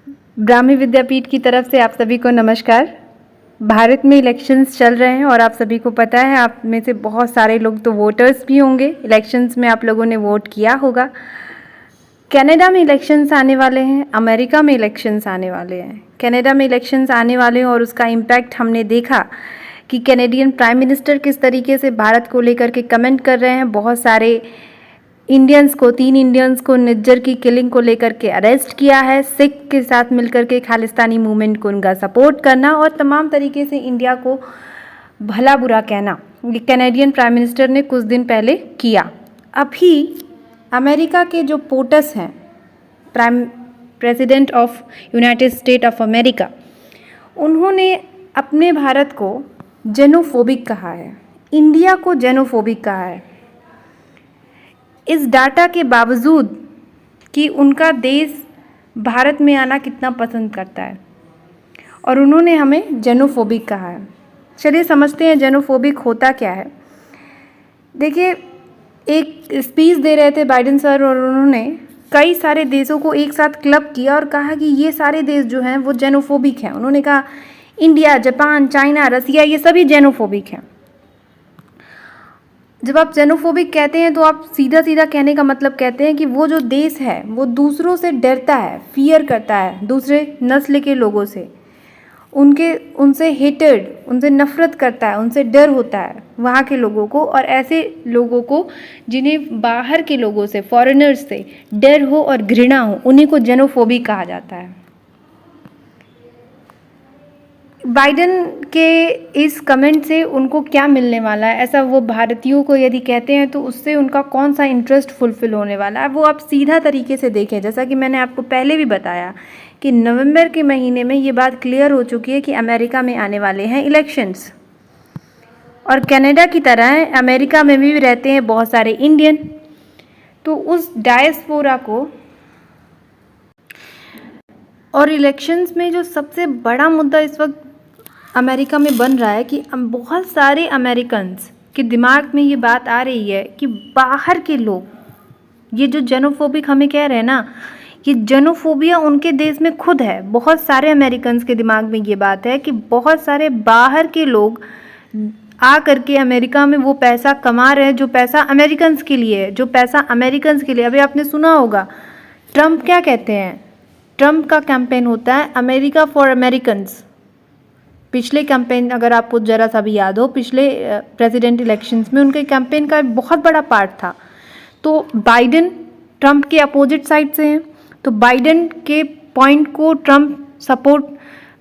ब्राह्मी विद्यापीठ की तरफ से आप सभी को नमस्कार। भारत में इलेक्शंस चल रहे हैं और आप सभी को पता है, आप में से बहुत सारे लोग तो वोटर्स भी होंगे। इलेक्शंस में आप लोगों ने वोट किया होगा। कनाडा में इलेक्शंस आने वाले हैं, अमेरिका में इलेक्शंस आने वाले हैं। कनाडा में इलेक्शंस आने वाले हैं और उसका इम्पैक्ट हमने देखा कि कैनेडियन प्राइम मिनिस्टर किस तरीके से भारत को लेकर के कमेंट कर रहे हैं। बहुत सारे इंडियंस को, 3 इंडियंस को निज्जर की किलिंग को लेकर के अरेस्ट किया है। सिख के साथ मिलकर के खालिस्तानी मूवमेंट को उनका सपोर्ट करना और तमाम तरीके से इंडिया को भला बुरा कहना, ये कैनेडियन प्राइम मिनिस्टर ने कुछ दिन पहले किया। अभी अमेरिका के जो पोटस हैं, president of United state of America, उन्होंने अपने भारत को जेनोफोबिक कहा है, इंडिया को जेनोफोबिक कहा है। इस डाटा के बावजूद कि उनका देश भारत में आना कितना पसंद करता है और उन्होंने हमें जेनोफोबिक कहा है। चलिए समझते हैं जेनोफोबिक होता क्या है। देखिए, एक स्पीच दे रहे थे बाइडेन सर और उन्होंने कई सारे देशों को एक साथ क्लब किया और कहा कि ये सारे देश जो हैं वो जेनोफोबिक हैं। उन्होंने कहा इंडिया, जापान, चाइना, रसिया, ये सभी जेनोफोबिक हैं। जब आप जेनोफोबिक कहते हैं तो आप सीधा सीधा कहने का मतलब कहते हैं कि वो जो देश है वो दूसरों से डरता है, फियर करता है, दूसरे नस्ल के लोगों से, उनसे हेटेड, उनसे नफरत करता है, उनसे डर होता है वहाँ के लोगों को। और ऐसे लोगों को जिन्हें बाहर के लोगों से, फॉरेनर्स से डर हो और घृणा हो, उन्हीं को जेनोफोबिक कहा जाता है। बाइडेन के इस कमेंट से उनको क्या मिलने वाला है, ऐसा वो भारतीयों को यदि कहते हैं तो उससे उनका कौन सा इंटरेस्ट फुलफिल होने वाला है, वो आप सीधा तरीके से देखें। जैसा कि मैंने आपको पहले भी बताया कि नवंबर के महीने में ये बात क्लियर हो चुकी है कि अमेरिका में आने वाले हैं इलेक्शंस। और कनाडा की तरह अमेरिका में भी रहते हैं बहुत सारे इंडियन। तो उस डायस्पोरा को, और इलेक्शंस में जो सबसे बड़ा मुद्दा इस वक्त अमेरिका में बन रहा है कि बहुत सारे अमेरिकन्स के दिमाग में ये बात आ रही है कि बाहर के लोग, ये जो जेनोफोबिक हमें कह रहे हैं ना, ये जेनोफोबिया उनके देश में खुद है। बहुत सारे अमेरिकन्स के दिमाग में ये बात है कि बहुत सारे बाहर के लोग आ करके अमेरिका में वो पैसा कमा रहे हैं जो पैसा अमेरिकन्स के लिए है, जो पैसा अमेरिकन्स के लिए। अभी आपने सुना होगा ट्रम्प क्या कहते हैं, ट्रम्प का कैंपेन होता है अमेरिका फॉर अमेरिकन्स। पिछले कैंपेन अगर आपको ज़रा सा भी याद हो, पिछले प्रेसिडेंट इलेक्शंस में उनके कैंपेन का बहुत बड़ा पार्ट था। तो बाइडेन ट्रम्प के अपोजिट साइड से हैं, तो बाइडेन के पॉइंट को ट्रम्प सपोर्ट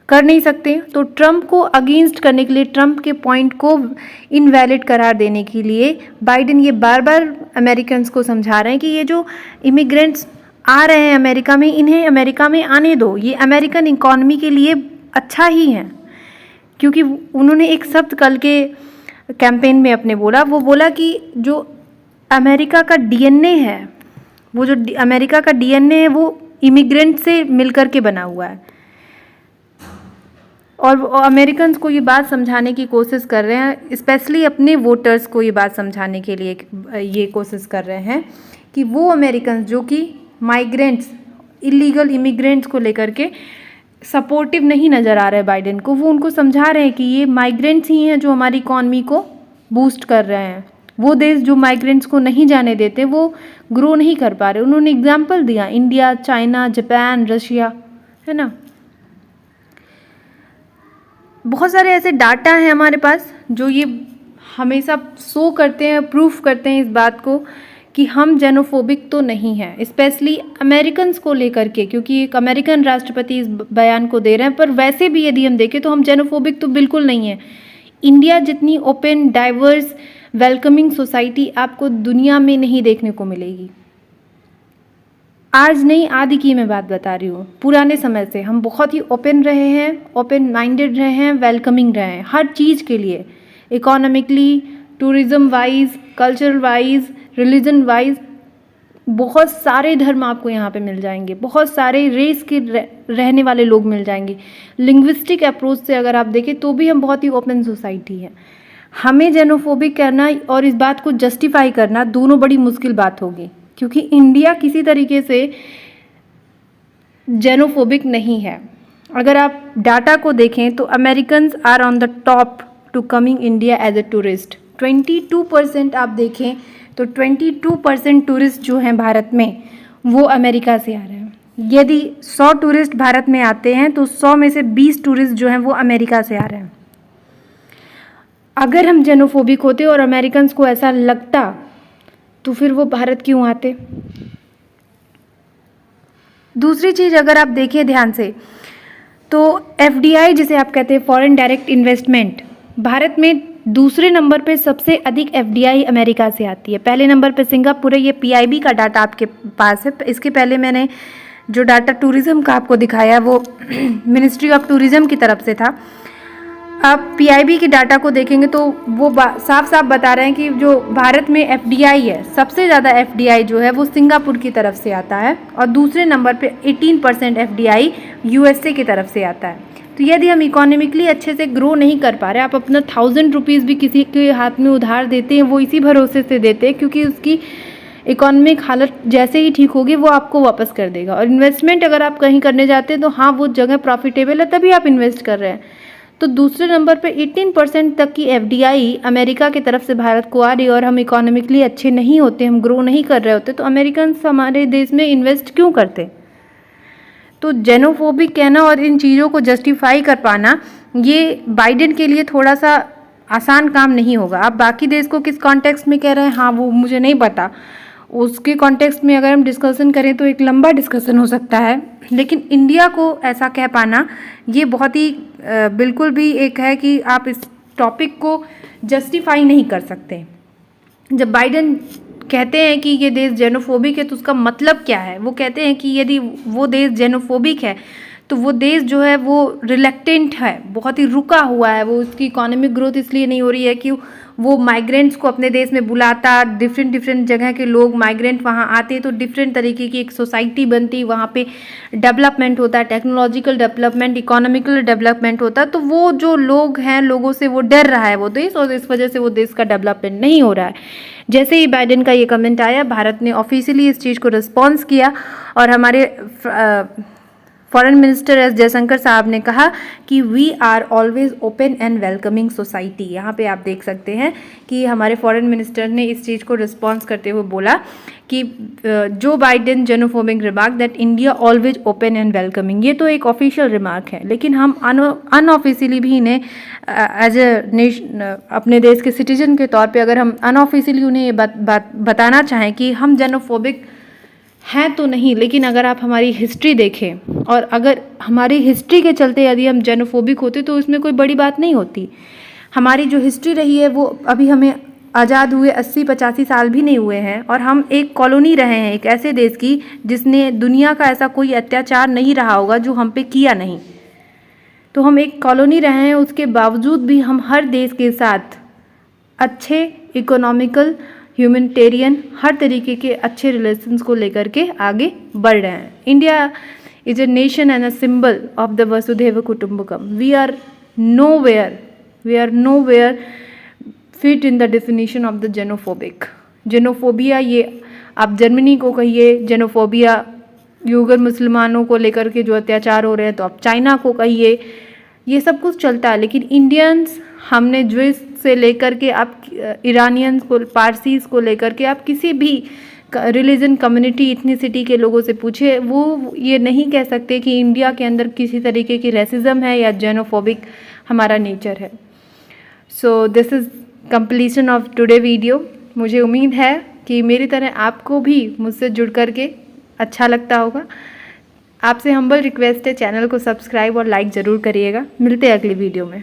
कर नहीं सकते, तो ट्रम्प को अगेंस्ट करने के लिए, ट्रम्प के पॉइंट को इनवैलिड करार देने के लिए बाइडेन ये बार बार अमेरिकन्स को समझा रहे हैं कि ये जो इमिग्रेंट्स आ रहे हैं अमेरिका में, इन्हें अमेरिका में आने दो, ये अमेरिकन इकॉनमी के लिए अच्छा ही है। क्योंकि उन्होंने एक शब्द कल के कैंपेन में अपने बोला, वो बोला कि जो अमेरिका का डीएनए है, वो जो अमेरिका का डीएनए है वो इमिग्रेंट से मिलकर के बना हुआ है। और अमेरिकन्स को ये बात समझाने की कोशिश कर रहे हैं, स्पेशली अपने वोटर्स को ये बात समझाने के लिए ये कोशिश कर रहे हैं कि वो अमेरिकन्स जो कि माइग्रेंट्स, इलीगल इमिग्रेंट्स को लेकर के सपोर्टिव नहीं नज़र आ रहे हैं बाइडेन को, वो उनको समझा रहे हैं कि ये माइग्रेंट्स ही हैं जो हमारी इकॉनमी को बूस्ट कर रहे हैं। वो देश जो माइग्रेंट्स को नहीं जाने देते वो ग्रो नहीं कर पा रहे। उन्होंने एग्जाम्पल दिया इंडिया, चाइना, जापान, रशिया, है ना। बहुत सारे ऐसे डाटा हैं हमारे पास जो ये हमेशा शो करते हैं, प्रूफ करते हैं इस बात को कि हम जेनोफोबिक तो नहीं हैं, स्पेशली अमेरिकन्स को लेकर के, क्योंकि एक अमेरिकन राष्ट्रपति इस बयान को दे रहे हैं। पर वैसे भी यदि हम देखें तो हम जेनोफोबिक तो बिल्कुल नहीं हैं। इंडिया जितनी ओपन, डाइवर्स, वेलकमिंग सोसाइटी आपको दुनिया में नहीं देखने को मिलेगी। आज नहीं, आदि की मैं बात बता रही हूँ। पुराने समय से हम बहुत ही ओपन रहे हैं, ओपन माइंडेड रहे हैं, वेलकमिंग रहे हैं हर चीज़ के लिए, economically, tourism wise, cultural wise, religion wise. बहुत सारे धर्म आपको यहाँ पे मिल जाएंगे, बहुत सारे रेस के रहने वाले लोग मिल जाएंगे। लिंग्विस्टिक अप्रोच से अगर आप देखें तो भी हम बहुत ही ओपन सोसाइटी है। हमें जेनोफोबिक करना और इस बात को जस्टिफाई करना दोनों बड़ी मुश्किल बात होगी, क्योंकि इंडिया किसी तरीके से जेनोफोबिक नहीं है। अगर आप डाटा को देखें तो Americans are on the top to coming India as a tourist. 22% आप देखें तो 22% टूरिस्ट जो हैं भारत में वो अमेरिका से आ रहे हैं। यदि 100 टूरिस्ट भारत में आते हैं तो 100 में से 20 टूरिस्ट जो हैं वो अमेरिका से आ रहे हैं। अगर हम जेनोफोबिक होते और अमेरिकन्स को ऐसा लगता तो फिर वो भारत क्यों आते। दूसरी चीज़ अगर आप देखें ध्यान से तो FDI जिसे आप कहते हैं फॉरेन डायरेक्ट इन्वेस्टमेंट, भारत में दूसरे नंबर पे सबसे अधिक FDI अमेरिका से आती है। पहले नंबर पे सिंगापुर है। ये PIB का डाटा आपके पास है। इसके पहले मैंने जो डाटा टूरिज़्म का आपको दिखाया वो मिनिस्ट्री ऑफ टूरिज़्म की तरफ से था। आप PIB के डाटा को देखेंगे तो वो साफ साफ बता रहे हैं कि जो भारत में FDI है, सबसे ज़्यादा FDI जो है वो सिंगापुर की तरफ से आता है और दूसरे नंबर पे 18% FDI USA की तरफ से आता है। तो यदि हम इकोनॉमिकली अच्छे से ग्रो नहीं कर पा रहे, आप अपना 1000 रुपीज़ भी किसी के हाथ में उधार देते हैं, वो इसी भरोसे से देते हैं क्योंकि उसकी इकोनॉमिक हालत जैसे ही ठीक होगी वो आपको वापस कर देगा। और इन्वेस्टमेंट अगर आप कहीं करने जाते हैं तो हाँ वो जगह प्रॉफिटेबल है तभी आप इन्वेस्ट कर रहे हैं। तो दूसरे नंबर पे 18% तक की FDI अमेरिका की तरफ से भारत को आ रही है और हम इकोनॉमिकली अच्छे नहीं होते, हम ग्रो नहीं कर रहे होते, तो अमेरिकन्स हमारे देश में इन्वेस्ट क्यों करते। तो जेनोफोबिक कहना और इन चीज़ों को जस्टिफाई कर पाना ये बाइडेन के लिए थोड़ा सा आसान काम नहीं होगा। आप बाकी देश को किस कॉन्टेक्स्ट में कह रहे हैं हाँ वो मुझे नहीं पता, उसके कॉन्टेक्स्ट में अगर हम डिस्कशन करें तो एक लंबा डिस्कशन हो सकता है, लेकिन इंडिया को ऐसा कह पाना ये बहुत ही बिल्कुल भी एक है कि आप इस टॉपिक को जस्टिफाई नहीं कर सकते। जब बाइडेन कहते हैं कि ये देश जेनोफोबिक है तो उसका मतलब क्या है। वो कहते हैं कि यदि वो देश जेनोफोबिक है तो वो देश जो है वो रिलेक्टेंट है, बहुत ही रुका हुआ है, वो उसकी इकोनॉमिक ग्रोथ इसलिए नहीं हो रही है कि वो माइग्रेंट्स को अपने देश में बुलाता, डिफरेंट जगह के लोग माइग्रेंट वहाँ आते तो डिफरेंट तरीके की एक सोसाइटी बनती, वहाँ पे डेवलपमेंट होता है, टेक्नोलॉजिकल डेवलपमेंट, इकोनॉमिकल डेवलपमेंट होता है। तो वो जो लोग हैं, लोगों से वो डर रहा है वो देश और इस वजह से वो देश का डेवलपमेंट नहीं हो रहा है। जैसे ही बाइडेन का ये कमेंट आया, भारत ने ऑफिशियली इस चीज़ को रिस्पॉन्स किया और हमारे फॉरेन मिनिस्टर एस जयशंकर साहब ने कहा कि we are always open and welcoming society. यहाँ पे आप देख सकते हैं कि हमारे फॉरेन मिनिस्टर ने इस चीज़ को रिस्पॉन्स करते हुए बोला कि Joe Biden xenophobic remark that India always open and welcoming, ये तो एक ऑफिशियल रिमार्क है, लेकिन हम अनऑफिशियली भी इन्हें एज ए अपने देश के सिटीजन के तौर पे अगर हम अनऑफिशियली उन्हें ये बात बताना चाहें कि हम जेनोफोबिक हैं तो नहीं, लेकिन अगर आप हमारी हिस्ट्री देखें और अगर हमारी हिस्ट्री के चलते यदि हम जेनोफोबिक होते तो इसमें कोई बड़ी बात नहीं होती। हमारी जो हिस्ट्री रही है वो अभी हमें आज़ाद हुए 80-85 साल भी नहीं हुए हैं और हम एक कॉलोनी रहे हैं एक ऐसे देश की जिसने दुनिया का ऐसा कोई अत्याचार नहीं रहा होगा जो हम पे किया नहीं। तो हम एक कॉलोनी रहे हैं, उसके बावजूद भी हम हर देश के साथ अच्छे इकोनॉमिकल, ह्यूमैनिटेरियन, हर तरीके के अच्छे रिलेशंस को लेकर के आगे बढ़ रहे हैं। India is a nation and a symbol of the Vasudhaiva Kutumbakam. We are nowhere fit in the definition of the xenophobic. Xenophobia ये आप जर्मनी को कहिए जेनोफोबिया, यूगर मुसलमानों को लेकर के जो अत्याचार हो रहे हैं तो आप चाइना को कहिए, ये सब कुछ चलता है। लेकिन इंडियंस, हमने ज्यूइश से लेकर के आप ईरानियंस को, पारसीज को लेकर के आप किसी भी रिलीजन, कम्युनिटी, इथनिसिटी के लोगों से पूछे, वो ये नहीं कह सकते कि इंडिया के अंदर किसी तरीके की रेसिज्म है या जेनोफोबिक हमारा नेचर है। So this is completion of today video. मुझे उम्मीद है कि मेरी तरह आपको भी मुझसे जुड़ कर के अच्छा लगता होगा। आपसे हम्बल रिक्वेस्ट है, चैनल को सब्सक्राइब और लाइक ज़रूर करिएगा। मिलते हैं अगली वीडियो में।